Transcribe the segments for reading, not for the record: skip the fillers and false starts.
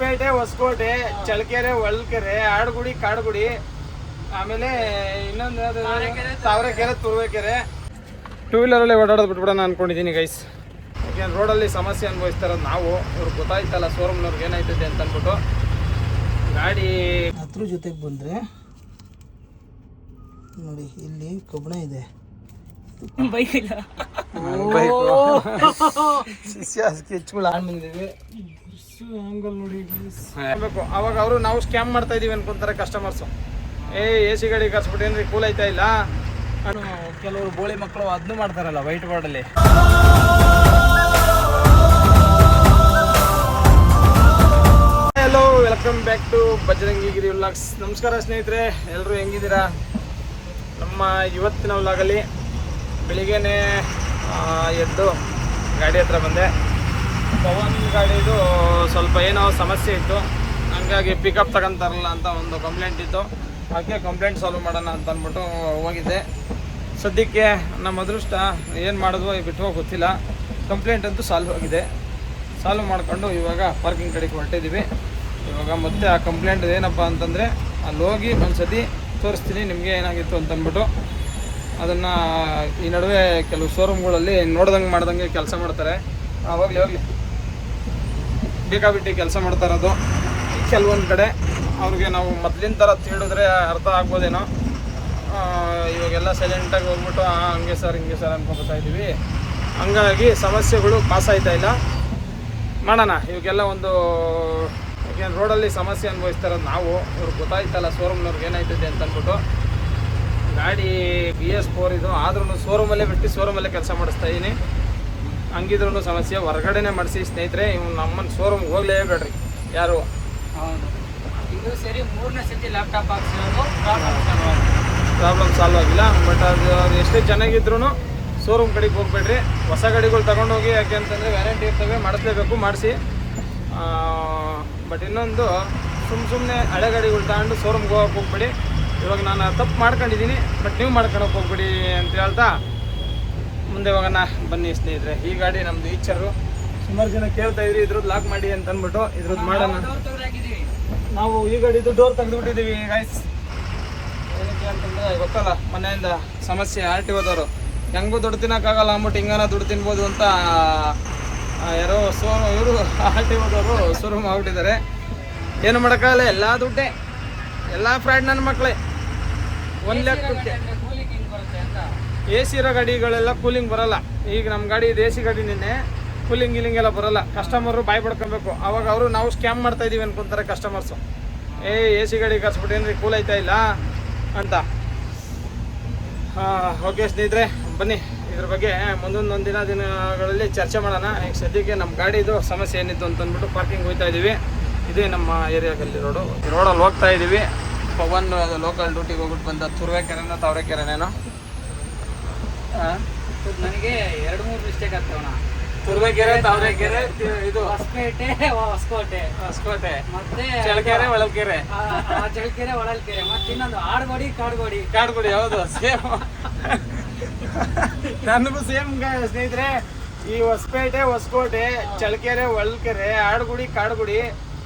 ಪೇಟೆ, ಹೊಸಕೋಟೆ, ಚಳ್ಳಕೆರೆ, ಹೊಳಲ್ಕೆರೆ, ಆಡುಗುಡಿ, ಕಾಡುಗುಡಿ, ಆಮೇಲೆ ಇನ್ನೊಂದು ತಾವರೆಕೆರೆ, ತುರುವೇಕೆರೆ. ಟೂ ವೀಲರಲ್ಲಿ ಓಡಾಡೋದು ಬಿಟ್ಬಿಡೋಣ ಅನ್ಕೊಂಡಿದ್ದೀನಿ ಗೈಸ್. ಯಾಕೆಂದ್ರೆ ರೋಡಲ್ಲಿ ಸಮಸ್ಯೆ ಅನುಭವಿಸ್ತಾ ಇರೋದು ನಾವು. ಇವ್ರಿಗೆ ಗೊತ್ತಾಯ್ತಲ್ಲ ಶೋರೂಮ್ನವ್ರಿಗೆ ಏನಾಯ್ತದೆ ಅಂತ ಅಂದ್ಬಿಟ್ಟು ಗಾಡಿ ಹತ್ರ ಜೊತೆಗೆ ಬಂದರೆ ನೋಡಿ ಇಲ್ಲಿ ಕಬ್ಬಣ ಇದೆ. ಬೈಕ್ ಇಲ್ಲ, ಸ್ಕೆಚ್ಗಳು ಆನ್ ಬಂದಿದ್ದೀವಿ. ಆಂಗಲ್ ನೋಡಿ ಅವಾಗ ಅವರು ನಾವು ಸ್ಕ್ಯಾಮ್ ಮಾಡ್ತಾ ಇದೀವಿ ಅನ್ಕೊಂತಾರೆ ಕಸ್ಟಮರ್ಸು. ಎ ಸಿ ಗಾಡಿ ಕರ್ಸ್ಬಿಟ್ಟೇನ್ರಿ ಕೂಲ್ ಆಯ್ತಾ ಇಲ್ಲ. ಕೆಲವರು ಬೋಳಿ ಮಕ್ಕಳು ಅದನ್ನು ಮಾಡ್ತಾರಲ್ಲ ವೈಟ್ ಬೋರ್ಡಲ್ಲಿ. Hello, welcome back to Bajrangi Giri vlogs. ನಮಸ್ಕಾರ ಸ್ನೇಹಿತರೆ, ಎಲ್ಲರೂ ಹೆಂಗಿದ್ದೀರಾ? ನಮ್ಮ ಇವತ್ತಿನ ವ್ಲಾಗಲ್ಲಿ ಬೆಳಿಗ್ಗೆನೇ ಎದ್ದು ಗಾಡಿ ಹತ್ರ ಬಂದೆ. ಪವನ್ ಗಾಡಿದು ಸ್ವಲ್ಪ ಏನೋ ಸಮಸ್ಯೆ ಇತ್ತು, ಹಂಗಾಗಿ ಪಿಕಪ್ ತಗೊಂತಾರಲ್ಲ ಅಂತ ಒಂದು ಕಂಪ್ಲೇಂಟ್ ಇತ್ತು. ಅದಕ್ಕೆ ಕಂಪ್ಲೇಂಟ್ ಸಾಲ್ವ್ ಮಾಡೋಣ ಅಂತ ಅಂದ್ಬಿಟ್ಟು ಹೋಗಿದ್ದೆ. ಸದ್ಯಕ್ಕೆ ನಮ್ಮ ಅದೃಷ್ಟ ಏನು ಮಾಡಿದ್ವೋ ಬಿಟ್ಟು ಗೊತ್ತಿಲ್ಲ, ಕಂಪ್ಲೇಂಟ್ ಅಂತೂ ಸಾಲ್ವ್ ಆಗಿದೆ. ಸಾಲ್ವ್ ಮಾಡಿಕೊಂಡು ಇವಾಗ ಪಾರ್ಕಿಂಗ್ ಕಡೆಗೆ ಹೊರಟಿದ್ದೀವಿ. ಇವಾಗ ಮತ್ತೆ ಆ ಕಂಪ್ಲೇಂಟ್ ಏನಪ್ಪ ಅಂತಂದರೆ ಅಲ್ಲಿ ಹೋಗಿ ಒಂದು ಸತಿ ತೋರಿಸ್ತೀನಿ ನಿಮಗೆ ಏನಾಗಿತ್ತು ಅಂತಂದ್ಬಿಟ್ಟು. ಅದನ್ನು ಈ ನಡುವೆ ಕೆಲವು ಶೋರೂಮ್ಗಳಲ್ಲಿ ನೋಡ್ದಂಗೆ ಮಾಡ್ದಂಗೆ ಕೆಲಸ ಮಾಡ್ತಾರೆ. ಹೋಗಲಿ ಬೇಕಾಬಿಟ್ಟು ಕೆಲಸ ಮಾಡ್ತಾ ಇರೋದು. ಕೆಲವೊಂದು ಕಡೆ ಅವ್ರಿಗೆ ನಾವು ಮೊದಲಿನ ಥರ ತಿಳಿದ್ರೆ ಅರ್ಥ ಆಗ್ಬೋದೇನೋ. ಇವಾಗೆಲ್ಲ ಸೈಲೆಂಟಾಗಿ ಹೋಗ್ಬಿಟ್ಟು ಹಂಗೆ ಸರ್ ಹಿಂಗೆ ಸರ್ ಅನ್ಕೊಳ್ತಾ ಇದ್ದೀವಿ. ಹಂಗಾಗಿ ಸಮಸ್ಯೆಗಳು ಪಾಸ್ ಆಯ್ತಾ ಇಲ್ಲ. ಮಾಡೋಣ ಇವಾಗೆಲ್ಲ ಒಂದು ಯಾಕೆಂದ್ರೆ ರೋಡಲ್ಲಿ ಸಮಸ್ಯೆ ಅನುಭವಿಸ್ತಾ ಇರೋದು ನಾವು. ಇವ್ರಿಗೆ ಗೊತ್ತಾಯ್ತಲ್ಲ ಶೋರೂಮ್ನವ್ರಿಗೆ ಏನಾಯ್ತದೆ ಅಂತ ಅಂದ್ಬಿಟ್ಟು. ಗಾಡಿ BS4 ಇದು, ಆದ್ರೂ ಶೋರೂಮಲ್ಲೇ ಬಿಟ್ಟು ಶೋರೂಮಲ್ಲೇ ಕೆಲಸ ಮಾಡಿಸ್ತಾ ಇದ್ದೀನಿ. ಹಂಗಿದ್ರೂ ಸಮಸ್ಯೆ ಹೊರಗಡೆನೇ ಮಾಡಿಸಿ ಸ್ನೇಹಿತರೆ. ಇವ್ನು ನಮ್ಮನ್ನು ಶೋರೂಮ್ಗೆ ಹೋಗಲೇಬೇಡ್ರಿ ಯಾರು. ಹೌದು, ಇದು ಸರಿ 3ನೇ ಸತಿ ಲ್ಯಾಪ್ಟಾಪ್ ಹಾಕ್ಸಿರೋದು ಪ್ರಾಬ್ಲಮ್ ಸಾಲ್ವ್ ಆಗಿಲ್ಲ. ಬಟ್ ಅದು ಎಷ್ಟೇ ಚೆನ್ನಾಗಿದ್ರೂ ಶೋರೂಮ್ ಕಡೆಗೆ ಹೋಗ್ಬೇಡ್ರಿ. ಹೊಸ ಗಾಡಿಗಳು ತೊಗೊಂಡೋಗಿ, ಯಾಕೆ ಅಂತಂದರೆ ವ್ಯಾರಂಟಿ ಇರ್ತವೆ, ಮಾಡಿಸ್ಲೇಬೇಕು, ಮಾಡಿಸಿ. ಬಟ್ ಇನ್ನೊಂದು ಸುಮ್ಮನೆ ಹಳೆ ಗಾಡಿಗಳು ತಗೊಂಡು ಶೋರೂಮ್ಗೆ ಹೋಗಕ್ಕೆ ಹೋಗ್ಬೇಡಿ. ಇವಾಗ ನಾನು ತಪ್ಪು ಮಾಡ್ಕೊಂಡಿದ್ದೀನಿ, ಬಟ್ ನೀವು ಮಾಡ್ಕೊಳಕ್ಕೆ ಹೋಗ್ಬೇಡಿ ಅಂತ ಹೇಳ್ತಾ ಮುಂದೆ ಹೋಗೋಣ ಬನ್ನಿ ಸ್ನೇಹಿತರೆ. ಈ ಗಾಡಿ ನಮ್ಮದು ಈಚರು. ಸುಮಾರು ಜನ ಕೇಳ್ತಾ ಇದ್ರಿ ಇದ್ರದ್ದು ಲಾಕ್ ಮಾಡಿ ಅಂತ ಅಂದ್ಬಿಟ್ಟು ಇದ್ರದ್ದು ಮಾಡೋಣ. ನಾವು ಈ ಗಾಡಿದು ಡೋರ್ ತೆಗೆದುಬಿಟ್ಟಿದ್ದೀವಿ ಗೈಸ್. ಏನಕ್ಕೆ ಅಂತಂದರೆ ಗೊತ್ತಲ್ಲ, ಮನೆಯಿಂದ ಸಮಸ್ಯೆ RTOದವರು ಹೆಂಗೂ ದುಡ್ಡು ತಿನ್ನೋಕ್ಕಾಗಲ್ಲ ಅಂದ್ಬಿಟ್ಟು ಹಿಂಗಾನ ದುಡ್ಡು ತಿನ್ಬೋದು ಅಂತ ಯಾರೋ ಇವರು RTOದವರು ಶೋರೂಮ್ ಆಗ್ಬಿಟ್ಟಿದ್ದಾರೆ. ಏನು ಮಾಡೋಕ್ಕಾಗಲ್ಲ, ಎಲ್ಲ ದುಡ್ಡೇ, ಎಲ್ಲ ಫ್ರಾಡ್ ನನ್ನ ಮಕ್ಕಳೇ. 1 ಲಕ್ಷಕ್ಕೆ AC ಇರೋ ಗಾಡಿಗಳೆಲ್ಲ ಕೂಲಿಂಗ್ ಬರೋಲ್ಲ. ಈಗ ನಮ್ಮ ಗಾಡಿ ಇದು AC ಗಾಡಿ, ನಿನ್ನೆ ಕೂಲಿಂಗ್ ಗೀಲಿಂಗ್ ಎಲ್ಲ ಬರೋಲ್ಲ. ಕಸ್ಟಮರು ಬಾಯ್ ಪಡ್ಕೊಬೇಕು. ಅವಾಗ ಅವರು ನಾವು ಸ್ಕ್ಯಾಮ್ ಮಾಡ್ತಾ ಇದೀವಿ ಅನ್ಕೊಂತಾರೆ ಕಸ್ಟಮರ್ಸು. AC ಗಾಡಿ ಕರ್ಸ್ಬಿಟ್ಟೇನ್ರಿ ಕೂಲ್ ಆಯ್ತಾ ಇಲ್ಲ ಅಂತ. ಓಕೆ ಸ್ನೇಹಿತರೆ, ಬನ್ನಿ ಇದ್ರ ಬಗ್ಗೆ ಮುಂದೊಂದು ದಿನಗಳಲ್ಲಿ ಚರ್ಚೆ ಮಾಡೋಣ. ಈಗ ಸದ್ಯಕ್ಕೆ ನಮ್ಮ ಗಾಡಿದು ಸಮಸ್ಯೆ ಏನಿತ್ತು ಅಂತಂದ್ಬಿಟ್ಟು ಪಾರ್ಕಿಂಗ್ ಹೋಗ್ತಾ ಇದ್ದೀವಿ. ಇದೇ ನಮ್ಮ ಏರಿಯಾದಲ್ಲಿ ರೋಡಲ್ಲಿ ಹೋಗ್ತಾ ಇದ್ದೀವಿ. ಪವನ್ ಲೋಕಲ್ ಡ್ಯೂಟಿಗೆ ಹೋಗ್ಬಿಟ್ಟು ಬಂದ ತುರುವೇಕೆರೆನೋ ತಾವರೆಕೆರೆನೇನೋ. ನನಗೆ 2-3 ಮಿಸ್ಟೇಕ್ ಆಗ್ತಾವಣ್ಣ. ತುರುವೇಕೆರೆ, ತಾವರೆಕೆರೆ, ಇದು ಹೊಸಪೇಟೆ, ಹೊಸಕೋಟೆ, ಮತ್ತೆ ಚಳ್ಳಕೆರೆ, ಹೊಳಲ್ಕೆರೆ. ಚಳ್ಳಕೆರೆ, ಹೊಳಲ್ಕೆರೆ, ಮತ್ತೆ ಇನ್ನೊಂದು ಆಡುಗೋಡಿ, ಕಾಡುಗೋಡಿ. ಹೌದು, ಸೇಮ್ ನನಗೂ ಸೇಮ್ ಸ್ನೇಹಿತರೆ. ಈ ಹೊಸಪೇಟೆ, ಹೊಸಕೋಟೆ, ಚಳ್ಳಕೆರೆ, ಹೊಳಲ್ಕೆರೆ, ಆಡುಗುಡಿ, ಕಾಡುಗುಡಿ,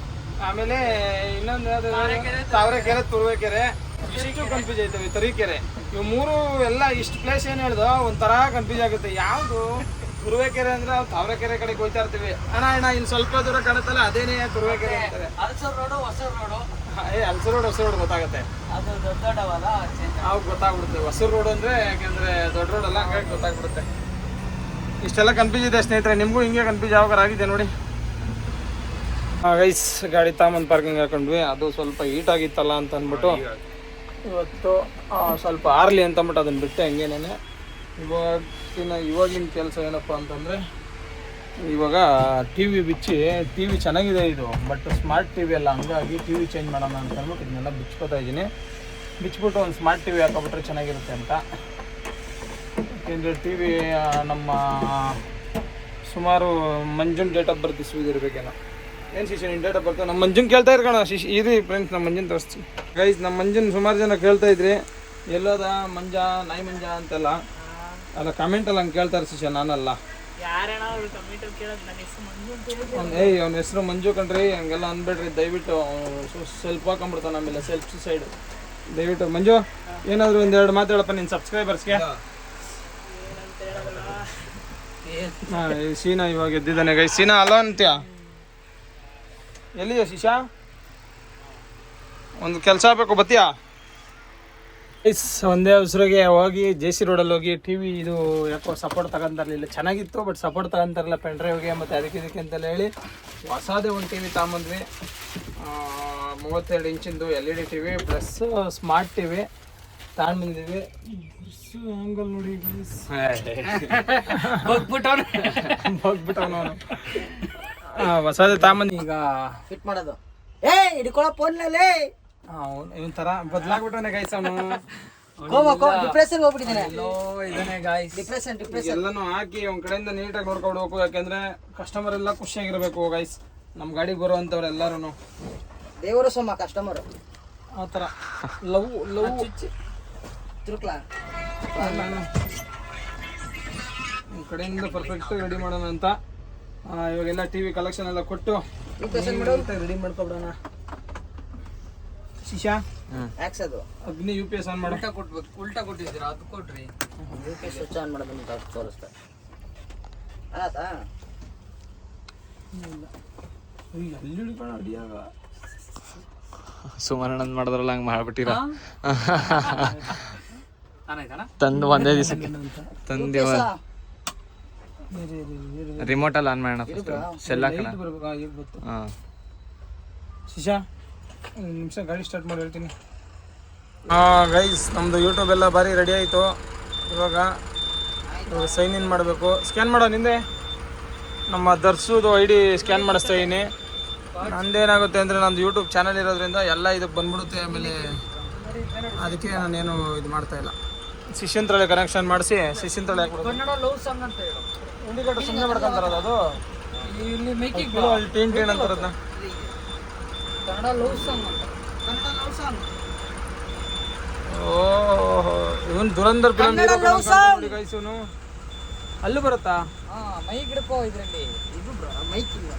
ಆಮೇಲೆ ಇನ್ನೊಂದು ತಾವರೆಕೆರೆ, ತುರುವೇಕೆರೆ, ಇಷ್ಟು ಕನ್ಫ್ಯೂಸ್ ಆಯ್ತವೆ. ತರೀಕೆರೆ, ಇವು 3 ಎಲ್ಲ ಇಷ್ಟು ಪ್ಲೇಸ್ ಏನು ಹೇಳ್ದೋ ಒಂಥರ ಕನ್ಫ್ಯೂಸ್ ಆಗುತ್ತೆ. ಯಾವುದು ತುರುವೇಕೆರೆ ಅಂದ್ರೆ ತಾವರೆಕೆರೆ ಕಡೆಗೆ ಹೋಗ್ತಾ ಇರ್ತೀವಿ. ಅಣ್ಣ ಇನ್ನು ಸ್ವಲ್ಪ ದೂರ ಕಾಣುತ್ತಲ್ಲ ಅದೇನೇ ತುರುವೇಕೆರೆ ಅಂತಾರೆ. Halsuru road, Hosur road. Halsuru road, ಹೊಸ ರೋಡ್ ಗೊತ್ತಾಗುತ್ತೆ. ಅದು ದೊಡ್ಡವಲ್ಲ, ಅವಾಗ ಗೊತ್ತಾಗ್ಬಿಡುತ್ತೆ. ಹೊಸೂರು ರೋಡ್ ಅಂದ್ರೆ ಯಾಕೆಂದ್ರೆ ದೊಡ್ಡ ರೋಡ್ ಅಲ್ಲ, ಹಂಗಾಗಿ ಗೊತ್ತಾಗ್ಬಿಡುತ್ತೆ. ಇಷ್ಟೆಲ್ಲ ಕನ್ಫ್ಯೂಸ್ ಇದೆ ಸ್ನೇಹಿತರೆ. ನಿಮಗೂ ಹಿಂಗೆ ಕನ್ಫ್ಯೂಸ್ ಯಾವಾಗ ಆಗಿದೆ ನೋಡಿ. ಗೈಸ್, ಗಾಡಿ ತಗೊಂಬಂದು ಪಾರ್ಕಿಂಗ್ ಹಾಕೊಂಡ್ವಿ. ಅದು ಸ್ವಲ್ಪ ಹೀಟ್ ಆಗಿತ್ತಲ್ಲ ಅಂತ ಅಂದ್ಬಿಟ್ಟು ಇವತ್ತು ಸ್ವಲ್ಪ ಆರ್ಲಿ ಅಂತ ಅಂದ್ಬಿಟ್ಟು ಅದನ್ನು ಬಿಟ್ಟೆ ಹಂಗೇನೇ. ಇವಾಗಿನ ಕೆಲಸ ಏನಪ್ಪ ಅಂತಂದರೆ, ಇವಾಗ TV ಬಿಚ್ಚಿ, TV ಚೆನ್ನಾಗಿದೆ ಇದು, ಬಟ್ ಸ್ಮಾರ್ಟ್ TV ಅಲ್ಲ, ಹಂಗಾಗಿ TV ಚೇಂಜ್ ಮಾಡೋಣ ಅಂತ ಅಂದ್ಬಿಟ್ಟು ಇದನ್ನೆಲ್ಲ ಬಿಚ್ಕೋತಾ ಇದ್ದೀನಿ. ಬಿಚ್ಬಿಟ್ಟು ಒಂದು ಸ್ಮಾರ್ಟ್ TV ಹಾಕೊಬಿಟ್ರೆ ಚೆನ್ನಾಗಿರುತ್ತೆ ಅಂತ. ಯಾಕೆಂದರೆ TV ನಮ್ಮ ಸುಮಾರು ಮಂಜುನ್ ಡೇಟ್ ಆಫ್ ಬರ್ತ್ ಇರ್ಬೇಕೇನೋ. ಏನು ಶಿಷ್ಯ ನಿನ್ನ ಡೇಟ್ ಆಫ್ ಬರ್ತ್ ನಮ್ಮ ಮಂಜುನ್ ಕೇಳ್ತಾ ಇರ್ಕೋಣ. ಇರಿ ಫ್ರೆಂಡ್ಸ್, ನಮ್ಮ ಮಂಜುನ್ ತೋರಿಸ್ತೀನಿ ಗೈಸ್. ನಮ್ಮ ಮಂಜುನ್ ಸುಮಾರು ಜನ ಕೇಳ್ತಾ ಇದ್ರಿ ಎಲ್ಲೋದ ನಾಯಿ ಮಂಜ ಅಂತೆಲ್ಲ. ಅಲ್ಲ, ಕಮೆಂಟಲ್ಲಿ ಹಂಗೆ ಕೇಳ್ತಾರೆ ಶಿಷ್ಯ, ನಾನಲ್ಲ. ಯಾರಣ್ಣ ಅವ್ರು ಕಮೆಂಟಲ್ಲಿ ಕೇಳೋದು ನನ್ನ ಹೆಸರು ಮಂಜು ಅಂತ ಹೇಳಿದ್ರು. ಅವನ ಹೆಸರು ಮಂಜು ಕಣ್ರಿ, ಹಂಗೆಲ್ಲ ಅನ್ಬೇಡ್ರಿ ದಯವಿಟ್ಟು. ಸ್ವಲ್ಪ ಹಾಕೊಂಡ್ಬಿಡ್ತಾನೆ ಆಮೇಲೆ ಸೆಲ್ಫ್ ಸೈಡ್. ದಯವಿಟ್ಟು ಮಂಜು ಏನಾದರೂ ಒಂದೆರಡು ಮಾತು ಹೇಳಪ್ಪ ನಿನ್ನ ಸಬ್ಸ್ಕ್ರೈಬರ್ಸ್ಗೆ. ಏನಂತ ಹೇಳೋದಲ್ಲ. ಹಾಂ ಸೀನಾ ಇವಾಗ ಎದ್ದಿದ್ದಾನೆ ಗೈ. ಸೀನಾ ಅಲ್ಲ ಅಂತ್ಯ ಎಲ್ಲಿದೆ ಶಿಶಾ? ಒಂದು ಕೆಲಸ ಆಗಬೇಕು ಬತ್ತೀಯಾ? ಒಂದೇ ಅವಸರಿಗೆ ಹೋಗಿ ಜೆ ಸಿ ರೋಡಲ್ಲಿ ಹೋಗಿ ಟಿ ವಿ ಇದು ಯಾಕೋ ಸಪೋರ್ಟ್ ತಗೊಂತಾರಲಿಲ್ಲ, ಚೆನ್ನಾಗಿತ್ತು ಬಟ್ ಸಪೋರ್ಟ್ ತಗೊಂತಾರಲ್ಲ ಪೆನ್ ಡ್ರೈವ್ಗೆ ಮತ್ತು ಅದಕ್ಕೆ ಇದಕ್ಕೆ ಅಂತೆಲ್ಲ ಹೇಳಿ ಹೊಸದೇ ಒಂದು ಟಿ ವಿ ತಗೊಂಬಂದ್ವಿ. 32 ಇಂಚಿಂದು LED TV plus smart TV ತಗೊಂಡ್ಬಂದಿದ್ವಿ. ಆಂಗಲ್ ನೋಡಿ ಹೋಗ್ಬಿಟ್ಟವನು ಹೊಸದೇ ತಗೊಂಬಂದು ಈಗ ಫಿಟ್ ಮಾಡೋದು. ಹಿಡ್ಕೊಳ್ಳೋ ಫೋನ್ನಲ್ಲಿ ಇವನ್ ತರ ಬದಲಾಗ್ಬಿಟ್ಟವನೆ ಗೈಸ್ ಅವನು. ಡಿಪ್ರೆಷನ್ ಹೋಗ್ಬಿಟ್ಟಿದ್ದಾನೆ. ಇದಾನೆ ಗೈಸ್, ಡಿಪ್ರೆಷನ್ ಎಲ್ಲಾನು ಹಾಕಿ ಅವ್ನ ಕಡೆಯಿಂದ ನೀಟಾಗಿ ನೋಡ್ಕೊಡ್ಬೇಕು. ಯಾಕೆಂದ್ರೆ ಕಸ್ಟಮರ್ ಎಲ್ಲ ಖುಷಿಯಾಗಿರ್ಬೇಕು ಗೈಸ್. ನಮ್ಮ ಗಾಡಿಗೆ ಬರುವಂತವ್ರು ಎಲ್ಲಾರು ದೇವರು ಸೊಮ್ಮ ಕಸ್ಟಮರ್ ಆ ಥರ ಲವ್ ತಿರುಕ್ಲಾ ನಿಮ್ಮ ಕಡೆಯಿಂದ ಪರ್ಫೆಕ್ಟ್ ರೆಡಿ ಮಾಡೋಣ ಅಂತ ಇವಾಗೆಲ್ಲ ಟಿ ವಿ ಕಲೆಕ್ಷನ್ ಎಲ್ಲ ಕೊಟ್ಟು ರೆಡಿ ಮಾಡ್ಕೊಬಿಡೋಣ. ಶಿಶಾ ಹಾಕ್ಸೋದು ಅಗ್ನಿ UPS ಆನ್ ಮಾಡೋ. ಉಲ್ಟಾ ಕೊಟ್ಟಿದ್ದೀರಾ, ಅದು ಕೊಡ್ರಿ. UPS ಸ್ವಿಚ್ ಆನ್ ಮಾಡೋದು ಅಂತ ತೋರಿಸ್ತಾರೆ. ಆಯ್ತಾ? ಅಲ್ಲಿ ಹಿಡ್ಕೊಂಡು ಅಡಿಯಾಗ ಸುಮನಣ್ಣನ್ ಮಾಡಿದ್ರಲ್ಲ ಹಂಗೆ ಮಾಡ್ಬಿಟ್ಟಿರ ತಂದು ಒಂದೇ ದಿವಸಕ್ಕೆ ತಂದು ರಿಮೋಟಲ್ಲಿ ಆನ್ ಮಾಡೋಣ ಫಸ್ಟ್ ಸೆಲ್ ಹಾಕೋಣ. ಹಾಂ ಶಿಶಾ ಒಂದು ನಿಮಿಷ ಗಾಡಿ ಸ್ಟಾರ್ಟ್ ಮಾಡಿ ಹೇಳ್ತೀನಿ. ಗೈಸ್ ನಮ್ಮದು ಯೂಟ್ಯೂಬ್ ಎಲ್ಲ ಭಾರಿ ರೆಡಿ ಆಯಿತು. ಇವಾಗ ಸೈನ್ ಇನ್ ಮಾಡಬೇಕು. ಸ್ಕ್ಯಾನ್ ಮಾಡೋ ನಿಂದೆ ನಮ್ಮ ದರ್ಸುದು ID ಸ್ಕ್ಯಾನ್ ಮಾಡಿಸ್ತಾ ಇದ್ದೀನಿ. ನಂದೇನಾಗುತ್ತೆ ಅಂದರೆ ನಂದು ಯೂಟ್ಯೂಬ್ ಚಾನಲ್ ಇರೋದ್ರಿಂದ ಎಲ್ಲ ಇದಕ್ಕೆ ಬಂದ್ಬಿಡುತ್ತೆ. ಆಮೇಲೆ ಅದಕ್ಕೆ ನಾನೇನು ಇದು ಮಾಡ್ತಾಯಿಲ್ಲ. ಶಿಷ್ಯಂತ್ರಳೆ ಕನೆಕ್ಷನ್ ಮಾಡಿಸಿ ಶಿಷ್ಯಂತ್ರಳೆ ಕನ್ನಡ ಲವ್ ಸಾಂಗ್ ಅಂತ ಹೇಳು. ಇಂಡಿಕೇಟರ್ ಸುಮ್ಮನೆ ಮಾಡ್ಕೊಂತಾರದು ಅದು ಇಲ್ಲಿ ಮೇಕಿಂಗ್ ಅಲ್ಲಿ ಟೀನ್ ಅಂತಾರದನ್ನ. ಕನ್ನಡ ಲವ್ ಸಾಂಗ್ ಅಂತ. Kannada love song. ಓಹೋ ಇವನು ದುರಂಧರ್ ಫಿಲಂ ಗೈಸ್. ಇವನು ಅಲ್ಲೂ ಬರುತ್ತಾ? ಮೈಕ್ ಹಿಡ್ಕೋ ಇದ್ರಲ್ಲಿ. ಇದು ಮೈಕ್ ಇಲ್ಲ.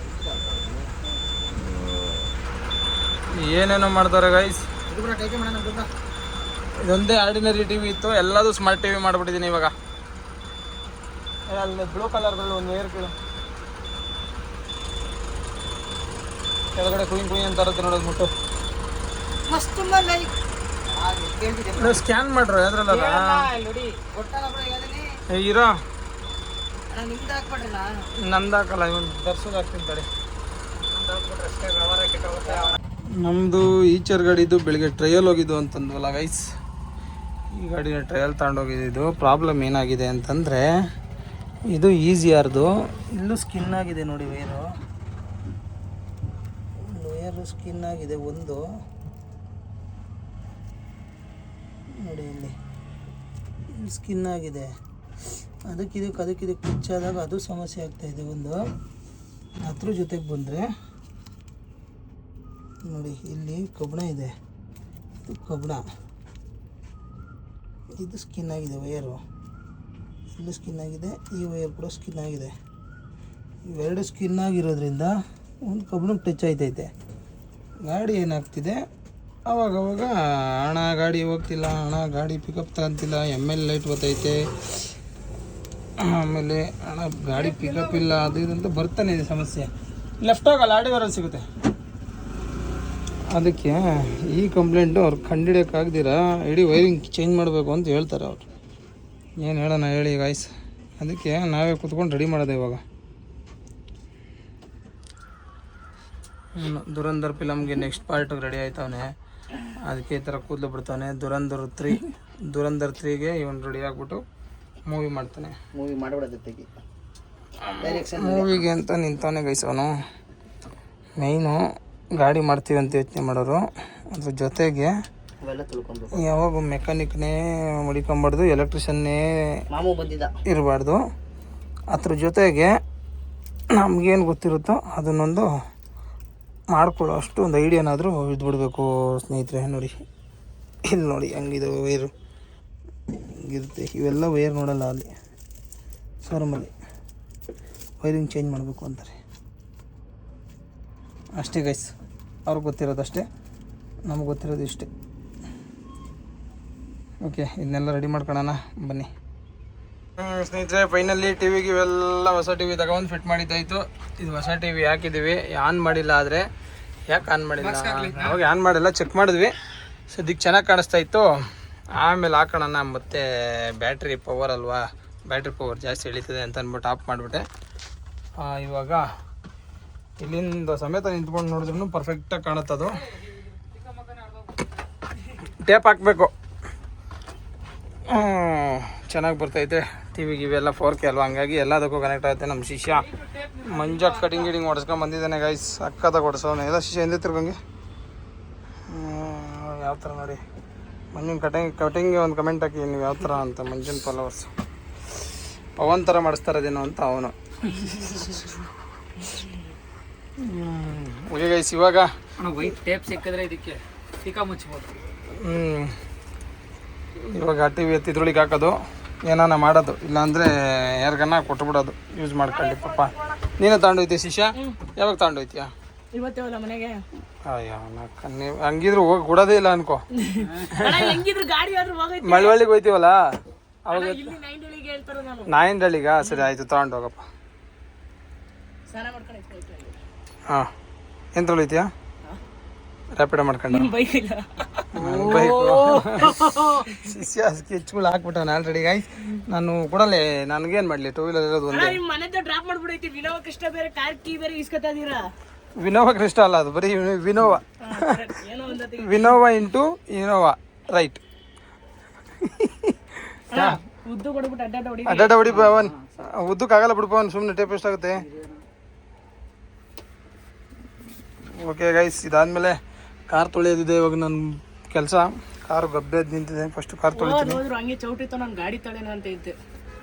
ಏನೇನೋ ಮಾಡ್ತಾರೆ ಗೈಸ್. ಇದು ಕೂಡ ಟೈಕೆ ಮಾಡೋಣ ಗೊತ್ತಾ? ಇದೊಂದೇ ಆರ್ಡಿನರಿ ಟಿವಿ ಇತ್ತು, ಎಲ್ಲದೂ ಸ್ಮಾರ್ಟ್ ಟಿವಿ ಮಾಡಿಬಿಟ್ಟಿದ್ದೀನಿ ಇವಾಗ. ಅಲ್ಲಿ ಬ್ಲೂ ಕಲರ್ಗಳು ಒಂದು ವೇರ್ ಕೆಳಗಡೆ ಕುಯ್ ಕುಯ್ ಅಂತ ಇರುತ್ತೆ ನೋಡೋದು ಮುಟ್ಟು. ಮಸ್ತ್ ಲೈಕ್ ಸ್ಕ್ಯಾನ್ ಮಾಡ್ರು ಅದ್ರಲ್ಲ ನೋಡಿ ಗೊತ್ತಲ್ಲ ಬಿಡು ಹೇಳಿನಿ. ಇರೋ ಅಣ್ಣ ನಿಮ್ದು ಹಾಕ್ಬಿಡ್ರಿ. ನಂದು ಹಾಕಲ್ಲ, ಇವನು ದರ್ಸೋದು ಹಾಕ್ತೀನಿ ತಡಿ. ನಮ್ಮದು ಈಚರ್ ಗಾಡಿದು ಬೆಳಿಗ್ಗೆ ಟ್ರಯಲ್ ಹೋಗಿದ್ದು ಅಂತಂದ್ವಲ್ಲ ಗೈಸ್. ಈ ಗಾಡಿನ ಟ್ರಯಲ್ ತಗೊಂಡೋಗಿದ್ದು. ಪ್ರಾಬ್ಲಮ್ ಏನಾಗಿದೆ ಅಂತಂದರೆ ಇದು ಈಸಿಯಾರ್ದು ಇಲ್ಲೂ ಸ್ಕಿನ್ ಆಗಿದೆ ನೋಡಿ. ವೈರು ಸ್ಕಿನ್ ಆಗಿದೆ ಒಂದು ನೋಡಿ, ಇಲ್ಲಿ ಸ್ಕಿನ್ ಆಗಿದೆ. ಅದಕ್ಕಿದಕ್ಕೆ ಕಿಚ್ಚಾದಾಗ ಅದು ಸಮಸ್ಯೆ ಆಗ್ತಾಯಿದೆ ಒಂದು. ಅದ್ರ ಜೊತೆಗೆ ಬಂದರೆ ನೋಡಿ ಇಲ್ಲಿ ಕಬ್ಬಣ ಇದೆ, ಇದು ಕಬ್ಬಣ, ಇದು ಸ್ಕಿನ್ ಆಗಿದೆ ವೈರು. ಇಲ್ಲೂ ಸ್ಕಿನ್ ಆಗಿದೆ, ಈ ವೈರ್ ಕೂಡ ಸ್ಕಿನ್ ಆಗಿದೆ. ಇವೆರಡು ಸ್ಕಿನ್ ಆಗಿರೋದ್ರಿಂದ ಒಂದು ಕಬ್ಬಣಕ್ಕೆ ಟಚ್ ಆಯ್ತೈತೆ. ಗಾಡಿ ಏನಾಗ್ತಿದೆ ಅವಾಗವಾಗ ಹಣ ಗಾಡಿ ಹೋಗ್ತಿಲ್ಲ, ಹಣ ಗಾಡಿ ಪಿಕಪ್ ತಗೊಂತಿಲ್ಲ, ML ಲೈಟ್ ಬರ್ತೈತೆ, ಆಮೇಲೆ ಹಣ ಗಾಡಿ ಪಿಕಪ್ ಇಲ್ಲ, ಅದು ಇದಂತ ಬರ್ತಾನೆ ಇದೆ ಸಮಸ್ಯೆ. ಲೆಫ್ಟ್ ಹೋಗಲ್ಲ ಆಡಿವರಲ್ಲಿ ಸಿಗುತ್ತೆ. ಅದಕ್ಕೆ ಈ ಕಂಪ್ಲೇಂಟು ಅವ್ರು ಕಂಡಿಡಿಯೋಕ್ಕಾಗ್ದಿರ ಇಡೀ ವೈರಿಂಗ್ ಚೇಂಜ್ ಮಾಡಬೇಕು ಅಂತ ಹೇಳ್ತಾರೆ ಅವ್ರು. ಏನು ಹೇಳೋಣ ಹೇಳಿ ಗಾಯ್ಸ್. ಅದಕ್ಕೆ ನಾವೇ ಕೂತ್ಕೊಂಡು ರೆಡಿ ಮಾಡೋದು ಇವಾಗ. ದುರಂಧರ್ ಫಿಲಮ್ಗೆ ನೆಕ್ಸ್ಟ್ ಪಾರ್ಟಿಗೆ ರೆಡಿ ಆಯ್ತವನೆ. ಅದಕ್ಕೆ ಈ ಥರ ಕೂದಲು ಬಿಡ್ತಾನೆ. ದುರಂಧರ್ 3ಗೆ ಇವನು ರೆಡಿ ಆಗಿಬಿಟ್ಟು ಮೂವಿ ಮಾಡ್ತಾನೆ. ಮೂವಿ ಮಾಡಿಬಿಡೋದು ಮೂವಿಗೆ ಅಂತ ನಿಂತವನೆ ಗೈಸ್ ಅವನು. ಮೈನು ಗಾಡಿ ಮಾಡ್ತೀವಿ ಅಂತ ಯೋಚನೆ ಮಾಡೋರು. ಅದ್ರ ಜೊತೆಗೆ ಯಾವಾಗ ಮೆಕ್ಯಾನಿಕ್ನೇ ಮಡಿಕೊಂಬಾರ್ದು, ಎಲೆಕ್ಟ್ರಿಷನ್ನೇ ಇರಬಾರ್ದು. ಅದ್ರ ಜೊತೆಗೆ ನಮಗೇನು ಗೊತ್ತಿರುತ್ತೋ ಅದನ್ನೊಂದು ಮಾಡ್ಕೊಳ್ಳೋ ಅಷ್ಟು ಒಂದು ಐಡಿಯಾನಾದರೂ ಇದ್ಬಿಡ್ಬೇಕು ಸ್ನೇಹಿತರೆ. ನೋಡಿ ಇಲ್ಲಿ ನೋಡಿ ಹಂಗಿದೆ ವೈರು ಇರುತ್ತೆ. ಇವೆಲ್ಲ ವೈರ್ ನೋಡಲ್ಲ ಅಲ್ಲಿ ಶೋರೂಮಲ್ಲಿ. ವೈರಿಂಗ್ ಚೇಂಜ್ ಮಾಡಬೇಕು ಅಂತಾರೆ ಅಷ್ಟೇ ಗೈಸ್. ಅವ್ರಿಗೆ ಗೊತ್ತಿರೋದು ಅಷ್ಟೇ, ನಮಗೆ ಗೊತ್ತಿರೋದು ಇಷ್ಟೇ. ಓಕೆ, ಇದನ್ನೆಲ್ಲ ರೆಡಿ ಮಾಡ್ಕೊಳ್ಳೋಣ ಬನ್ನಿ ಸ್ನೇಹಿತರೆ. ಫೈನಲಿ ಟಿ ವಿಗೆ ಇವೆಲ್ಲ ಹೊಸ ಟಿ ವಿ ತಗೊಂಡು ಫಿಟ್ ಮಾಡಿದ್ದಾಯಿತು. ಇದು ಹೊಸ ಟಿ ವಿ ಹಾಕಿದ್ದೀವಿ, ಆನ್ ಮಾಡಿಲ್ಲ. ಆದರೆ ಯಾಕೆ ಆನ್ ಮಾಡಿಲ್ಲ, ಅವಾಗ ಆನ್ ಮಾಡಿಲ್ಲ, ಚೆಕ್ ಮಾಡಿದ್ವಿ. ಸದ್ಯಕ್ಕೆ ಚೆನ್ನಾಗಿ ಕಾಣಿಸ್ತಾ ಇತ್ತು. ಆಮೇಲೆ ಹಾಕೋಣ, ಮತ್ತು ಬ್ಯಾಟ್ರಿ ಪವರ್ ಅಲ್ವಾ, ಬ್ಯಾಟ್ರಿ ಪವರ್ ಜಾಸ್ತಿ ಎಳೀತದೆ ಅಂತ ಅಂದ್ಬಿಟ್ಟು ಆಫ್ ಮಾಡಿಬಿಟ್ಟೆ. ಇವಾಗ ಇಲ್ಲಿಂದ ಸಮೇತ ನಿಂತ್ಕೊಂಡು ನೋಡಿದ್ರೂ ಪರ್ಫೆಕ್ಟಾಗಿ ಕಾಣುತ್ತದು. ಟೇಪ್ ಹಾಕಬೇಕು, ಚೆನ್ನಾಗಿ ಬರ್ತೈತೆ. ಟಿ ವಿಗೆ ಇವೆಲ್ಲ 4K ಅಲ್ವಾ, ಹಂಗಾಗಿ ಎಲ್ಲದಕ್ಕೂ ಕನೆಕ್ಟ್ ಆಗುತ್ತೆ. ನಮ್ಮ ಶಿಷ್ಯ ಮಂಜ ಕಟಿಂಗ್ ಗಿಟಿಂಗ್ ಹೊಡ್ಸ್ಕೊಂಡು ಬಂದಿದ್ದಾನೆ ಗೈಸ್, ಅಕ್ಕದಾಗ ಹೊಡ್ಸೋನು. ಎಲ್ಲ ಶಿಷ್ಯ ಎಂದೇ ತಿರ್ಗಂಗೆ ಯಾವ ಥರ ನೋಡಿ. ಮಂಜುನ ಕಟಿಂಗ್ಗೆ ಒಂದು ಕಮೆಂಟ್ ಹಾಕಿ ನೀವು ಯಾವ ಥರ ಅಂತ. ಮಂಜುನ ಫಾಲೋವರ್ಸ್ ಪವನ್ ಥರ ಮಾಡಿಸ್ತಾರದೇನೋ ಅಂತ ಅವನು. ಓಕೆ ಗೈಸ್, ಇವಾಗ ವೈಟ್ ಟೇಪ್ ಸಿಕ್ಕಿದ್ರೆ ಇದಕ್ಕೆ ಸಿಕ್ಕ ಮುಚ್ಬೋದು. ಇವಾಗ ಟಿ ವಿ ಎತ್ತಿದ್ರೊಳಗೆ ಹಾಕೋದು, ಏನಾನ ಮಾಡೋದು, ಇಲ್ಲಾಂದರೆ ಯಾರಿಗನ್ನ ಕೊಟ್ಬಿಡೋದು ಯೂಸ್ ಮಾಡ್ಕೊಳ್ಳಿ. ಪಾಪ ನೀನು ತಗೊಂಡೋಯ್ತೀಯ ಶಿಷ್ಯ? ಯಾವಾಗ ತಗೊಂಡೋಯ್ತೀಯ? ಇವತ್ತೇವಲ್ಲ ಮನೆಗೆ. ಅಯ್ಯೋ ನೀವು ಹಂಗಿದ್ರು ಹೋಗಿ ಕೊಡೋದೇ ಇಲ್ಲ ಅನ್ಕೋ. ಹೆಂಗಿದ್ರು ಗಾಡಿ ಆದ್ರೂ ಹೋಗೈತಿ. ಮಳವಳ್ಳಿಗೆ ಹೋಯ್ತೀವಲ್ಲ ಅವಾಗ. ಇಲ್ಲಿ 9 ಹೇಳ್ತಾರೆ ನಾನು. 9 ಸರಿ ಆಯಿತು, ತಗೊಂಡು ಹೋಗಪ್ಪ. ಸ್ನಾನ ಮಾಡ್ಕೊಂಡು ಹಾಂ, ಏನು ತೊಳಿತೀಯಾ? ರ್ಯಾಪಿಡ ಮಾಡ್ಕೊಂಡು ಬೈಕ್ ಇಲ್ಲ. ಶಿಷ್ಯ ಸ್ಕೆಚ್ಗಳು ಹಾಕ್ಬಿಟ್ಟಾನೆ ಆಲ್ರೆಡಿ ಗೈಸ್. ನಾನು ಕೊಡಲ್ಲೇ, ನನಗೇನು ಮಾಡಲಿ, 2 ವೀಲರ್ ಇರೋದು ಒಂದೇ. ನಿಮ್ಮ ಮನೆ ಹತ್ರ ಡ್ರಾಪ್ ಮಾಡ್ಬಿಡೈತಿ. ವಿನೋವ ಕೃಷ್ಣ ಬೇರೆ, ಕಾರ್ ಕೀ ಬೇರೆ ಇಸ್ಕೊತಾ ಇದೀರಾ. ವಿನೋವಾ ಕೃಷ್ಣ ಅಲ್ಲ, ಅದು ಬರೀ ವಿನೋವಾ. ಏನೋ ಒಂದತಿ ವಿನೋವಾ ಇಂಟು ಇನೋವಾ, ರೈಟ್. ಉದ್ದು ಕೊಡ್ಬಿಟ್ಟು ಅಡ್ಡಾಟ ಹೊಡಿ. ಅಡ್ಡಾಟ ಹೊಡಿ ಪವನ್, ಉದ್ದಕ್ಕಾಗಲ್ಲ ಬಿಡು ಪವನ್, ಸುಮ್ಮನೆ ಟೇಪ್ ಎಷ್ಟಾಗುತ್ತೆ. ಓಕೆ ಗೈಸ್, ಇದಾದಮೇಲೆ ಕಾರ್ ತೊಳೆಯೋದಿದೆ ಇವಾಗ ನನ್ನ ಕೆಲಸ. ಕಾರು ಗಬ್ಬೆದ್ದು ನಿಂತಿದೆ, ಫಸ್ಟ್ ಕಾರ್ ತೊಳಿತೀನಿ. ಹೋದ್ರು ಹಂಗೆ ಚೌಟಿತ್ತು, ನಾನು ಗಾಡಿ ತಳೆನ ಅಂತ ಇದ್ದೆ.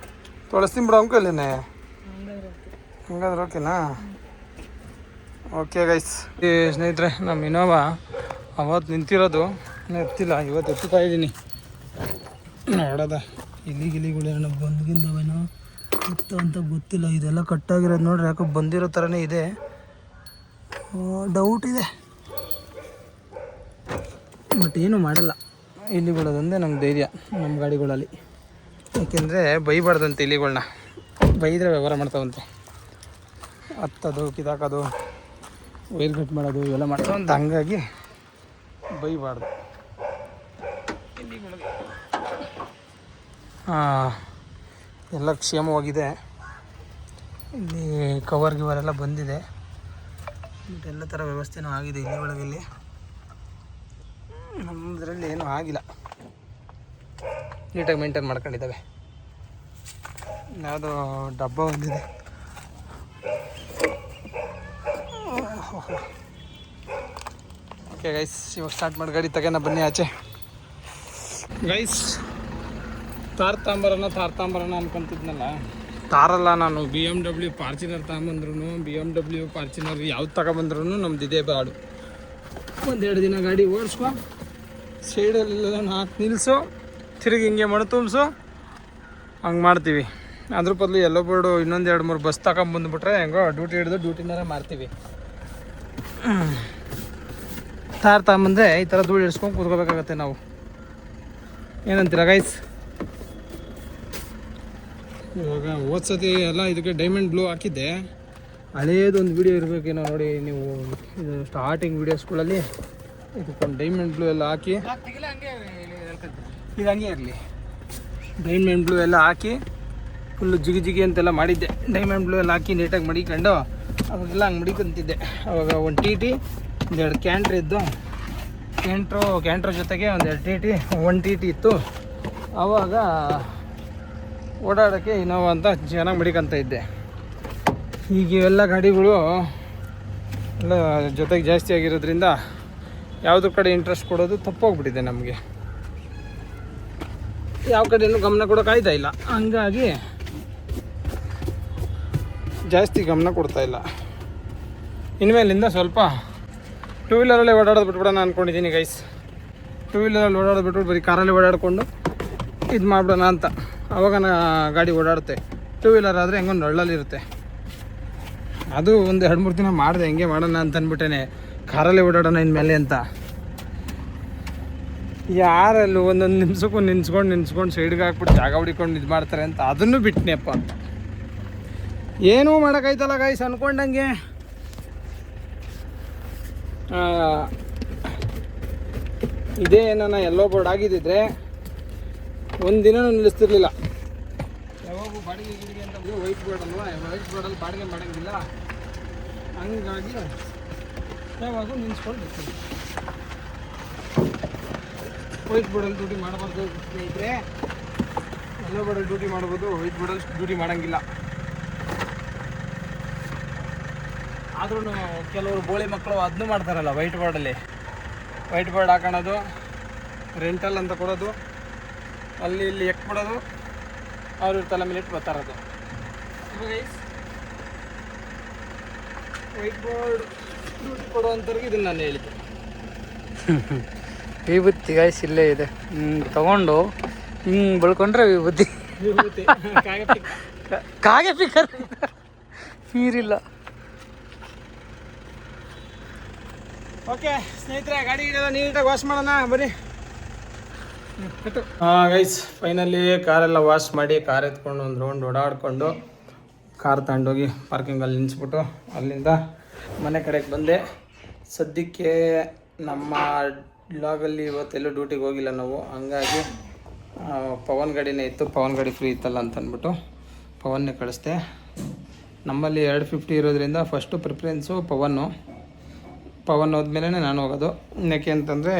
ತೊಳಸ್ತೀನಿ ಬಿಡು ಅಂಕಲ್ಲೇನೆ, ಹಂಗಾದ್ರೆ ಓಕೆನಾ? ಓಕೆ ಗೈಸ್, ಈ ಸ್ನೇಹಿತರೆ ನಮ್ಮ ಇನೋವಾ ಅವತ್ತು ನಿಂತಿರೋದು ಎತ್ತಿಲ್ಲ, ಇವತ್ತು ಎತ್ತುತ್ತಾ ಇದ್ದೀನಿ. ನೋಡೋದ ಇಲಿಗಿಲಿಗಳೇನೋ ಬಂದ್ಗಿಂದವೇನೋ ಇತ್ತು ಅಂತ ಗೊತ್ತಿಲ್ಲ. ಇದೆಲ್ಲ ಕಟ್ಟಾಗಿರೋದು ನೋಡ್ರಿ, ಯಾಕೋ ಬಂದಿರೋ ಥರನೇ ಇದೆ. ಡೌಟ್ ಇದೆ, ಬಟ್ ಏನೂ ಮಾಡಲ್ಲ. ಇಲಿಗಳದೊಂದೇ ನಂಗೆ ಧೈರ್ಯ ನಮ್ಮ ಗಾಡಿಗಳಲ್ಲಿ. ಯಾಕೆಂದರೆ ಬೈಬಾರ್ದಂತೆ ಇಲಿಗಳನ್ನ, ಬೈದರೆ ವ್ಯವಹಾರ ಮಾಡ್ತಾವಂತೆ. ಹತ್ತೋದು, ಕಿದಾಕೋದು, ವೈರ್ ಕಟ್ ಮಾಡೋದು ಇವೆಲ್ಲ ಮಾಡ್ತಾವ ಅಂತ, ಹಂಗಾಗಿ ಬೈಬಾರ್ದು ಇಲಿಗಳಿಗೆ. ಎಲ್ಲ ಕ್ಷೇಮವಾಗಿದೆ. ಇಲ್ಲಿ ಕವರ್ ಗಿವರೆಲ್ಲ ಬಂದಿದೆ, ಬಟ್ ಎಲ್ಲ ಥರ ವ್ಯವಸ್ಥೆನೂ ಆಗಿದೆ ಇಲ್ಲಿ ಒಳಗೆ. ಇಲ್ಲಿ ನಮ್ಮದ್ರಲ್ಲಿ ಏನೂ ಆಗಿಲ್ಲ, ನೀಟಾಗಿ ಮೇಂಟೈನ್ ಮಾಡ್ಕೊಂಡಿದ್ದಾವೆ. ಯಾವುದೋ ಡಬ್ಬ ಬಂದಿದೆ. ಓಕೆ ಗೈಸ್, ಇವಾಗ ಸ್ಟಾರ್ಟ್ ಮಾಡಿ ಗಾಡಿ ತಗೋಣ ಬನ್ನಿ ಆಚೆ. ಗೈಸ್, ತಾರ್ ತಾಂಬರನ ಅನ್ಕೊಂತಿದ್ನಲ್ಲ, ತಾರಲ್ಲ ನಾನು. BMW ಫಾರ್ಚುನರ್ ತಗೊಂಬಂದ್ರು, BMW ಫಾರ್ಚುನರ್ ಯಾವ್ದು ತಗೊಂಬಂದ್ರೂ ನಮ್ದು ಇದೇ ಬಾಡು. 1-2 ದಿನ ಗಾಡಿ ಓಡಿಸ್ಕೊ, ಸೈಡಲ್ಲೆಲ್ಲ ಹಾಕಿ ನಿಲ್ಲಿಸು, ತಿರುಗಿ ಹಿಂಗೆ ಮಣ್ಣು ತುಂಬಿಸು, ಹಂಗೆ ಮಾಡ್ತೀವಿ. ಅದ್ರ ಬದಲು ಎಲ್ಲೋ ಬೋರ್ಡು ಇನ್ನೊಂದು 2-3 ಬಸ್ ತಗೊಂಬಂದುಬಿಟ್ರೆ ಹೆಂಗೋ ಡ್ಯೂಟಿ ಹಿಡಿದು ಡ್ಯೂಟಿನಾರೇ ಮಾಡ್ತೀವಿ. ತಾರ್ ತಗೊಂಬಂದರೆ ಈ ಥರ ಧೂಳು ಇಡ್ಸ್ಕೊಂಡು ಕೂತ್ಕೋಬೇಕಾಗತ್ತೆ ನಾವು. ಏನಂತೀರ ಗೈಸ್? ಇವಾಗ ಓದ್ಸತಿ ಎಲ್ಲ ಇದಕ್ಕೆ ಡೈಮಂಡ್ ಬ್ಲೂ ಹಾಕಿದ್ದೆ. ಹಳೇದೊಂದು ವೀಡಿಯೋ ಇರಬೇಕೇನೋ ನೋಡಿ ನೀವು, ಇದು ಸ್ಟಾರ್ಟಿಂಗ್ ವೀಡಿಯೋಸ್ಗಳಲ್ಲಿ ಇದಕ್ಕೊಂದು ಡೈಮಂಡ್ ಬ್ಲೂ ಎಲ್ಲ ಹಾಕಿ, ಇದು ಹಂಗೆ ಇರಲಿ. ಡೈಮಂಡ್ ಬ್ಲೂ ಎಲ್ಲ ಹಾಕಿ ಫುಲ್ಲು ಜಿಗಿ ಜಿಗಿ ಅಂತೆಲ್ಲ ಮಾಡಿದ್ದೆ. ಡೈಮಂಡ್ ಬ್ಲೂ ಎಲ್ಲ ಹಾಕಿ ನೀಟಾಗಿ ಮಡಿಕೊಂಡು ಅವಾಗೆಲ್ಲ ಹಂಗೆ ಮಡಿಕೊಂತಿದ್ದೆ. ಅವಾಗ ಒಂದು TT, 1-2 ಕ್ಯಾಂಟ್ರ್ ಇದ್ದು, ಕ್ಯಾಂಟ್ರ್ ಜೊತೆಗೆ 1-2 TT, 1 TT ಇತ್ತು. ಆವಾಗ ಓಡಾಡೋಕ್ಕೆ ಇನೋವಾ ಅಂತ ಚೆನ್ನಾಗಿ ಮಡಿಕೊಂತ ಇದ್ದೆ. ಈಗ ಇವೆಲ್ಲ ಗಾಡಿಗಳು ಎಲ್ಲ ಜೊತೆಗೆ ಜಾಸ್ತಿ ಆಗಿರೋದ್ರಿಂದ ಯಾವುದ್ರ ಕಡೆ ಇಂಟ್ರೆಸ್ಟ್ ಕೊಡೋದು ತಪ್ಪೋಗ್ಬಿಟ್ಟಿದೆ ನಮಗೆ. ಯಾವ ಕಡೆಯೂ ಗಮನ ಕೊಡೋಕೆ ಆಯ್ತಾ ಇಲ್ಲ, ಹಂಗಾಗಿ ಜಾಸ್ತಿ ಗಮನ ಕೊಡ್ತಾ ಇಲ್ಲ. ಇನ್ಮೇಲಿಂದ ಸ್ವಲ್ಪ 2 ವೀಲರಲ್ಲೇ ಓಡಾಡೋದು ಬಿಟ್ಬಿಡೋಣ ಅಂದ್ಕೊಂಡಿದ್ದೀನಿ ಗೈಸ್. 2 ವೀಲರಲ್ಲಿ ಓಡಾಡೋದು ಬಿಟ್ಬಿಟ್ಟು ಬರೀ ಕಾರಲ್ಲಿ ಓಡಾಡಿಕೊಂಡು ಇದು ಮಾಡ್ಬಿಡೋಣ ಅಂತ. ಆವಾಗ ಗಾಡಿ ಓಡಾಡುತ್ತೆ. 2 ವೀಲರ್ ಆದರೆ ಹೆಂಗೊಂದು ನಳ್ಳಲ್ಲಿರುತ್ತೆ. ಅದು ಒಂದು 2-3 ದಿನ ಮಾಡಿದೆ, ಹೆಂಗೆ ಮಾಡೋಣ ಅಂತ ಅಂದ್ಬಿಟ್ಟೇನೆ, ಕಾರಲ್ಲೇ ಓಡಾಡೋಣ ಇನ್ಮೇಲೆ ಅಂತ. ಯಾರಲ್ಲೂ ಒಂದೊಂದು ನಿಮಿಷಕ್ಕೂ ನಿನ್ಸ್ಕೊಂಡು ಸೈಡ್ಗೆ ಹಾಕ್ಬಿಟ್ಟು ಜಾಗ ಹುಡಿಕೊಂಡು ಇದು ಮಾಡ್ತಾರೆ ಅಂತ ಅದನ್ನು ಬಿಟ್ಟನೆಪ್ಪ. ಏನೂ ಮಾಡೋಕ್ಕಾಯ್ತಲ್ಲ ಗೈಸ್ ಅಂದ್ಕೊಂಡಂಗೆ. ಇದೇ ನಾನು ಎಲ್ಲೋ ಬೋರ್ಡ್ ಆಗಿದ್ದಿದ್ರೆ ಒಂದಿನ ನಿಲ್ಲಿಸ್ತಿರ್ಲಿಲ್ಲ. ಯಾವಾಗೂ ಬಾಡಿಗೆ ಗಿಡಿಗೆ ಅಂತ ವೈಟ್ ಬೋರ್ಡ್ ಅಲ್ವಾ, ವೈಟ್ ಬೋರ್ಡಲ್ಲಿ ಬಾಡಿಗೆ ಮಾಡೋಂಗಿಲ್ಲ, ಹಂಗಾಗಿ ಯಾವಾಗೂ ನಿಲ್ಸ್ಕೊಂಡು ಬರ್ತೀನಿ. ವೈಟ್ ಬೋರ್ಡಲ್ಲಿ ಡ್ಯೂಟಿ ಮಾಡಬಾರ್ದು ಸ್ನೇಹಿತರೆ, ಎಲ್ಲೋ ಬೋರ್ಡಲ್ಲಿ ಡ್ಯೂಟಿ ಮಾಡ್ಬೋದು, ವೈಟ್ ಬೋರ್ಡಲ್ಲಿ ಡ್ಯೂಟಿ ಮಾಡೋಂಗಿಲ್ಲ. ಆದ್ರೂ ಕೆಲವರು ಬೋಳಿ ಮಕ್ಕಳು ಅದನ್ನೂ ಮಾಡ್ತಾರಲ್ಲ, ವೈಟ್ ಬೋರ್ಡಲ್ಲಿ ವೈಟ್ ಬೋರ್ಡ್ ಹಾಕೋಣದು, ರೆಂಟಲ್ ಅಂತ ಕೊಡೋದು, ಅಲ್ಲಿ ಇಲ್ಲಿ ಎಕ್ಬಿಡೋದು, ಅವ್ರ ತಲೆ ಮೇಲೆ ಇಟ್ಟು ಬರ್ತಾರದು. ವೈಟ್ ಬೋರ್ಡ್ ಡ್ಯೂಟಿ ಕೊಡುವಂಥವ್ರಿಗೆ ಇದನ್ನು ನಾನು ಹೇಳಿದ್ದೆ. ವಿಭೂತಿ ಗಾಯ್ಸ್ ಇಲ್ಲೇ ಇದೆ, ಹಿಂಗೆ ತಗೊಂಡು ಹಿಂಗೆ ಬೆಳ್ಕೊಂಡ್ರೆ ವಿಭೂತಿ. ಕಾಗೆ ಪಿಕ್ಕರ್ ನೀರಿಲ್ಲ. ಓಕೆ ಸ್ನೇಹಿತರೆ, ಗಾಡಿ ಗಿಡೆಲ್ಲ ನೀಟಾಗಿ ವಾಶ್ ಮಾಡೋಣ ಬರೀ. ಗೈಸ್ ಫೈನಲಿ ಕಾರೆಲ್ಲ ವಾಶ್ ಮಾಡಿ ಕಾರ್ ಎತ್ಕೊಂಡು ಒಂದು ರೌಂಡ್ ಓಡಾಡಿಕೊಂಡು ಕಾರ್ ತಗೊಂಡೋಗಿ ಪಾರ್ಕಿಂಗಲ್ಲಿ ನಿಲ್ಲಿಸ್ಬಿಟ್ಟು ಅಲ್ಲಿಂದ ಮನೆ ಕಡೆಗೆ ಬಂದೆ. ಸದ್ಯಕ್ಕೆ ನಮ್ಮ ಲಾಗಲ್ಲಿ ಇವತ್ತೆಲ್ಲೂ ಡ್ಯೂಟಿಗೆ ಹೋಗಿಲ್ಲ ನಾವು, ಹಂಗಾಗಿ ಪವನ್ ಗಾಡಿನೇ ಇತ್ತು, ಪವನ್ ಗಾಡಿ ಫ್ರೀ ಇತ್ತಲ್ಲ ಅಂತ ಅಂದ್ಬಿಟ್ಟು ಪವನ್ನೇ ಕಳಿಸ್ದೆ. ನಮ್ಮಲ್ಲಿ 250 ಇರೋದ್ರಿಂದ ಫಸ್ಟು ಪ್ರಿಫರೆನ್ಸು ಪವನ್ ಹೋದ್ಮೇಲೆ ನಾನು ಹೋಗೋದು. ಯಾಕೆ ಅಂತಂದರೆ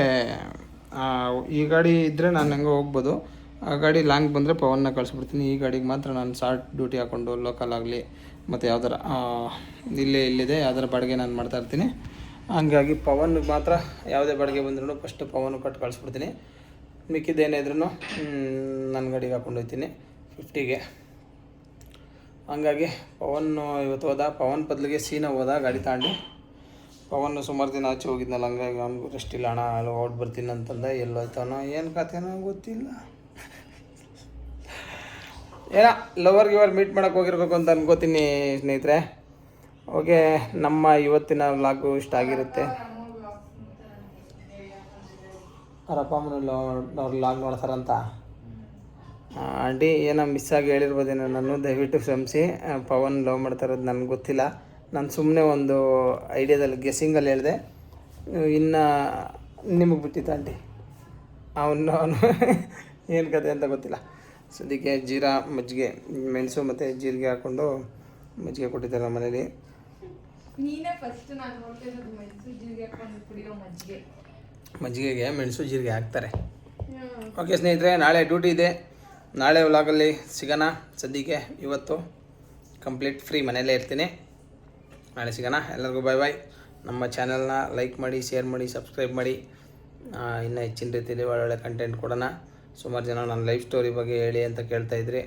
ಈ ಗಾಡಿ ಇದ್ದರೆ ನಾನು ಹೆಂಗೋ ಹೋಗ್ಬೋದು, ಆ ಗಾಡಿ ಲಾಂಗ್ ಬಂದರೆ ಪವನ್ನ ಕಳಿಸ್ಬಿಡ್ತೀನಿ. ಈ ಗಾಡಿಗೆ ಮಾತ್ರ ನಾನು ಶಾರ್ಟ್ ಡ್ಯೂಟಿ ಹಾಕ್ಕೊಂಡು ಲೋಕಲ್ ಆಗಲಿ ಮತ್ತು ಯಾವ್ದಾರ ಇಲ್ಲಿದೆ ಯಾವ್ದಾರ ಬಾಡಿಗೆ ನಾನು ಮಾಡ್ತಾಯಿರ್ತೀನಿ. ಹಂಗಾಗಿ ಪವನ್ಗೆ ಮಾತ್ರ ಯಾವುದೇ ಬಾಡಿಗೆ ಬಂದ್ರೂ ಫಸ್ಟು ಪವನ್ ಕಟ್ಟು ಕಳಿಸ್ಬಿಡ್ತೀನಿ. ಮಿಕ್ಕಿದ್ದೇನೇ ಇದ್ರೂ ನನ್ನ ಗಾಡಿಗೆ ಹಾಕ್ಕೊಂಡು ಹೋಗ್ತೀನಿ 50ಗೆ. ಹಂಗಾಗಿ ಪವನ್ನು ಇವತ್ತು ಹೋದ, ಪವನ್ ಬದಲಿಗೆ ಸೀನಾ ಹೋದ ಗಾಡಿ ತಗೊಂಡು. ಪವನ್ ಸುಮಾರು ದಿನ ಆಚೆ ಹೋಗಿದ್ನಲ್ಲ, ಹಂಗಾಗಿ ಅವ್ನಿಗೂ ರೆಸ್ಟ್ ಇಲ್ಲ ಅಣ್ಣ, ಅಲ್ಲಿ ಹೊಡ್ ಬರ್ತೀನಿ ಅಂತಂದ. ಎಲ್ಲೋಯ್ತಾನೋ ಏನು ಕಥೆನೋ ಗೊತ್ತಿಲ್ಲ. ಏನೋ ಲವರ್ ಮೀಟ್ ಮಾಡೋಕ್ಕೆ ಹೋಗಿರ್ಬೇಕು ಅಂತ ಅನ್ಕೋತೀನಿ ಸ್ನೇಹಿತರೆ. ಓಕೆ, ನಮ್ಮ ಇವತ್ತಿನ ವ್ಲಾಗು ಇಷ್ಟ ಆಗಿರುತ್ತೆ. ಅವ್ರ ಅಪ್ಪ ಅಮ್ಮನ ಅವ್ರ ವ್ಲಾಗ್ ನೋಡ್ತಾರಂತ ಆಂಟಿ ಏನೋ ಮಿಸ್ ಆಗಿ ಹೇಳಿರ್ಬೋದೇನೋ, ನಾನು ದಯವಿಟ್ಟು ಕ್ಷಮಿಸಿ. ಪವನ್ ಲವ್ ಮಾಡ್ತಾ ಇರೋದು ನನಗೆ ಗೊತ್ತಿಲ್ಲ, ನಾನು ಸುಮ್ಮನೆ ಒಂದು ಐಡಿಯಾದಲ್ಲಿ ಗೆಸ್ಸಿಂಗಲ್ಲಿ ಹೇಳಿದೆ. ಇನ್ನು ನಿಮಗೆ ಬಿಟ್ಟಿತ್ತು ಆಂಟಿ, ಅವನು ಏನು ಕತೆ ಅಂತ ಗೊತ್ತಿಲ್ಲ. ಸದ್ಯಕ್ಕೆ ಜೀರಾ ಮಜ್ಜಿಗೆ, ಮೆಣಸು ಮತ್ತು ಜೀರಿಗೆ ಹಾಕ್ಕೊಂಡು ಮಜ್ಜಿಗೆ ಕೊಟ್ಟಿದ್ದಾರೆ ನಮ್ಮ ಮನೇಲಿ. ಮಜ್ಜಿಗೆಗೆ ಮೆಣಸು ಜೀರಿಗೆ ಹಾಕ್ತಾರೆ. ಓಕೆ ಸ್ನೇಹಿತರೆ, ನಾಳೆ ಡ್ಯೂಟಿ ಇದೆ, ನಾಳೆ ವ್ಲಾಗಲ್ಲಿ ಸಿಗೋಣ. ಸದ್ಯಕ್ಕೆ ಇವತ್ತು ಕಂಪ್ಲೀಟ್ ಫ್ರೀ, ಮನೆಯಲ್ಲೇ ಇರ್ತೀನಿ. ನಾಳೆ ಸಿಗೋಣ. ಎಲ್ಲರಿಗೂ ಬಾಯ್. ನಮ್ಮ ಚಾನಲ್ನ ಲೈಕ್ ಮಾಡಿ, ಶೇರ್ ಮಾಡಿ, ಸಬ್ಸ್ಕ್ರೈಬ್ ಮಾಡಿ. ಇನ್ನೂ ಹೆಚ್ಚಿನ ರೀತಿಯಲ್ಲಿ ಒಳ್ಳೊಳ್ಳೆ ಕಂಟೆಂಟ್ ಕೊಡೋಣ. ಸುಮಾರು ಜನ ನನ್ನ ಲೈಫ್ ಸ್ಟೋರಿ ಬಗ್ಗೆ ಹೇಳಿ ಅಂತ ಕೇಳ್ತಾಯಿದ್ರಿ,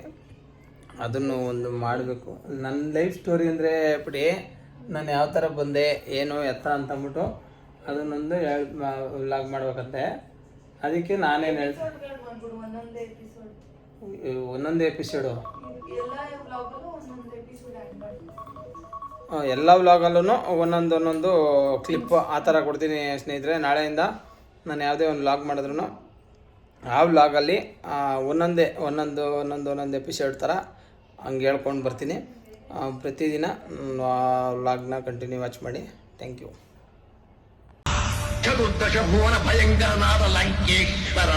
ಅದನ್ನು ಒಂದು ಮಾಡಬೇಕು. ನನ್ನ ಲೈಫ್ ಸ್ಟೋರಿ ಅಂದರೆ ಬಿಡಿ, ನಾನು ಯಾವ ಥರ ಬಂದೆ ಏನು ಎತ್ತ ಅಂತಂದ್ಬಿಟ್ಟು ಅದನ್ನೊಂದು ವ್ಲಾಗ್ ಮಾಡ್ಬೇಕಂತೆ. ಅದಕ್ಕೆ ನಾನೇನು ಒಂದೊಂದು ಎಪಿಸೋಡು ಎಲ್ಲ ವ್ಲಾಗಲ್ಲೂ ಒಂದೊಂದು ಕ್ಲಿಪ್ ಆ ಥರ ಕೊಡ್ತೀನಿ ಸ್ನೇಹಿತರೆ. ನಾಳೆಯಿಂದ ನಾನು ಯಾವುದೇ ಒಂದು ವ್ಲಾಗ್ ಮಾಡಿದ್ರು ಆ ವ್ಲಾಗಲ್ಲಿ ಒಂದೊಂದು ಎಪಿಸೋಡ್ ಥರ ಹಂಗೆ ಹೇಳ್ಕೊಂಡು ಬರ್ತೀನಿ. ಪ್ರತಿದಿನ ವ್ಲಾಗ್ನ ಕಂಟಿನ್ಯೂ ವಾಚ್ ಮಾಡಿ. Thank you. ಚತುರ್ದಶ ಭುವನ ಭಯಂಕರನಾದ ಲಂಕೇಶ್ವರ